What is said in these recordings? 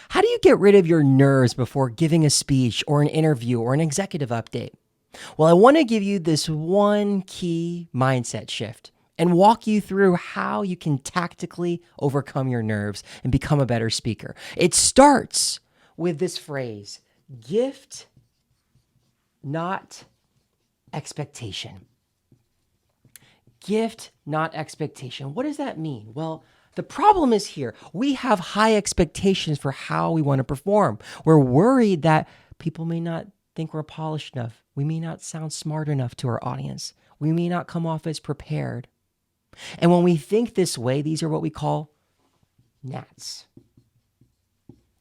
How do you get rid of your nerves before giving a speech or an interview or an executive update? Well, I want to give you this one key mindset shift and walk you through how you can tactically overcome your nerves and become a better speaker. It starts with this phrase, gift, not expectation. Gift, not expectation. What does that mean? Well, the problem is here. We have high expectations for how we want to perform. We're worried that people may not think we're polished enough. We may not sound smart enough to our audience. We may not come off as prepared. And when we think this way, these are what we call NATs.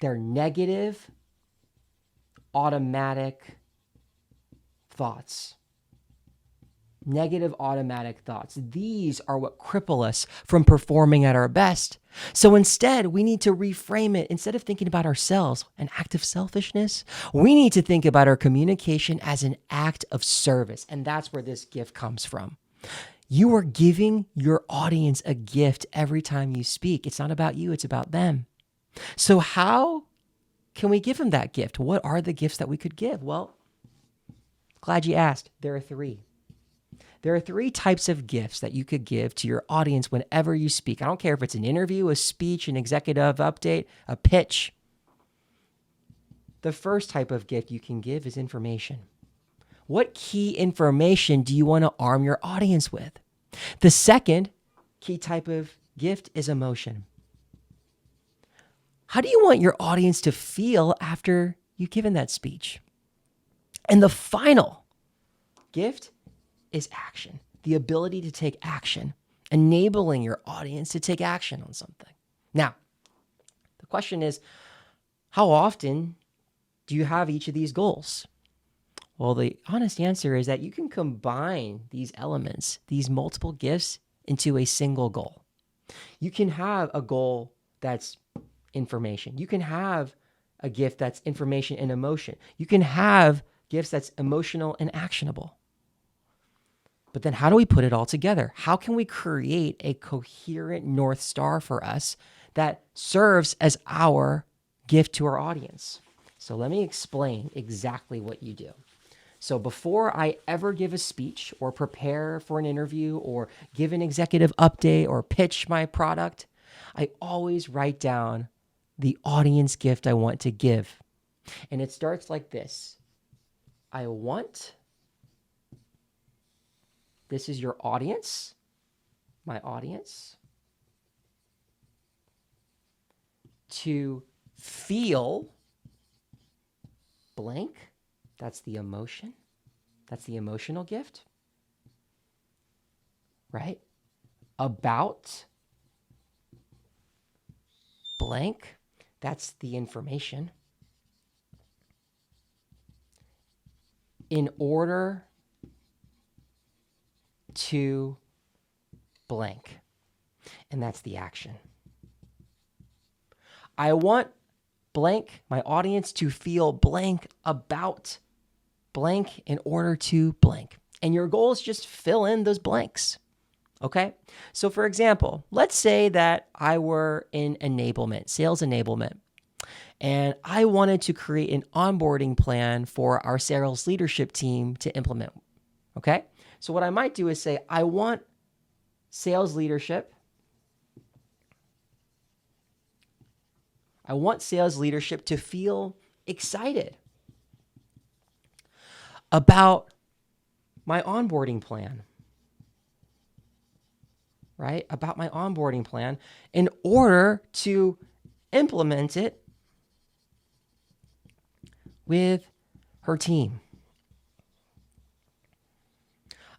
They're negative, automatic thoughts. Negative automatic thoughts. These are what cripple us from performing at our best. So instead, we need to reframe it. Instead of thinking about ourselves, an act of selfishness, we need to think about our communication as an act of service. And that's where this gift comes from. You are giving your audience a gift every time you speak. It's not about you, it's about them. So how can we give them that gift? What are the gifts that we could give? Well, glad you asked. There are three. There are three types of gifts that you could give to your audience whenever you speak. I don't care if it's an interview, a speech, an executive update, a pitch. The first type of gift you can give is information. What key information do you want to arm your audience with? The second key type of gift is emotion. How do you want your audience to feel after you've given that speech? And the final gift is action, the ability to take action, enabling your audience to take action on something. Now, the question is, how often do you have each of these goals? Well, the honest answer is that you can combine these elements, these multiple gifts, into a single goal. You can have a goal that's information. You can have a gift that's information and emotion. You can have gifts that's emotional and actionable. But then how do we put it all together? How can we create a coherent North Star for us that serves as our gift to our audience? So let me explain exactly what you do. So before I ever give a speech or prepare for an interview or give an executive update or pitch my product, I always write down the audience gift I want to give. And it starts like this. This is your audience, my audience, to feel blank. That's the emotion. That's the emotional gift, right? About blank. That's the information. In order to blank. And that's the action. I want blank, my audience, to feel blank about blank in order to blank. And your goal is just fill in those blanks. Okay? So for example, let's say that I were in enablement, sales enablement, and I wanted to create an onboarding plan for our sales leadership team to implement. Okay? So what I might do is say, I want sales leadership. I want sales leadership to feel excited about my onboarding plan, right? About my onboarding plan in order to implement it with her team.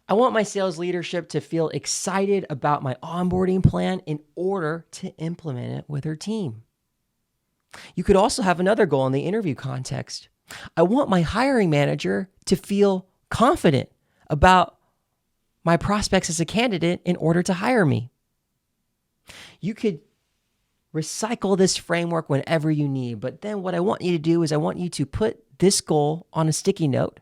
I want my sales leadership to feel excited about my onboarding plan in order to implement it with her team. You could also have another goal in the interview context. I want my hiring manager to feel confident about my prospects as a candidate in order to hire me. You could recycle this framework whenever you need, but then what I want you to do is I want you to put this goal on a sticky note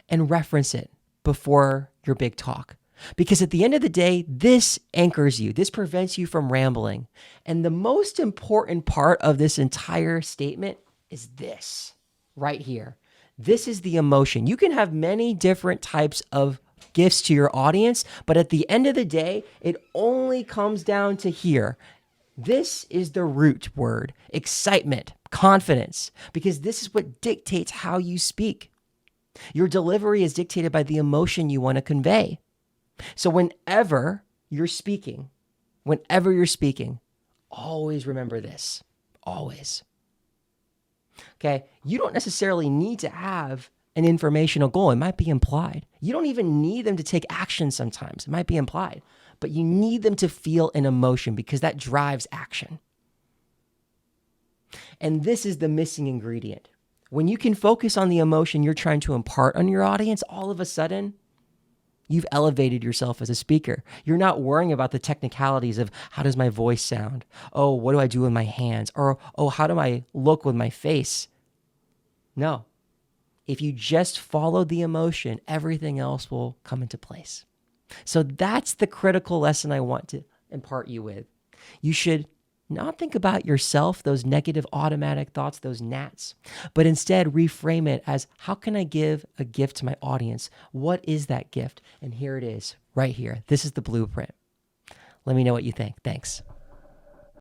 and reference it before your big talk. Because at the end of the day, this anchors you. This prevents you from rambling. And the most important part of this entire statement is this right here. This is the emotion. You can have many different types of gifts to your audience, but at the end of the day, it only comes down to here. This is the root word: excitement, confidence, because this is what dictates how you speak. Your delivery is dictated by the emotion you want to convey. So whenever you're speaking, always remember this. Always. Okay? You don't necessarily need to have an informational goal. It might be implied. You don't even need them to take action sometimes. It might be implied. But you need them to feel an emotion because that drives action. And this is the missing ingredient. When you can focus on the emotion you're trying to impart on your audience, all of a sudden, you've elevated yourself as a speaker. You're not worrying about the technicalities of how does my voice sound? Oh, what do I do with my hands? Or, oh, how do I look with my face? No. If you just follow the emotion, everything else will come into place. So that's the critical lesson I want to impart you with. You should not think about yourself, those negative automatic thoughts, those gnats, but instead reframe it as, how can I give a gift to my audience? What is that gift? And here it is, right here. This is the blueprint. Let me know what you think. Thanks.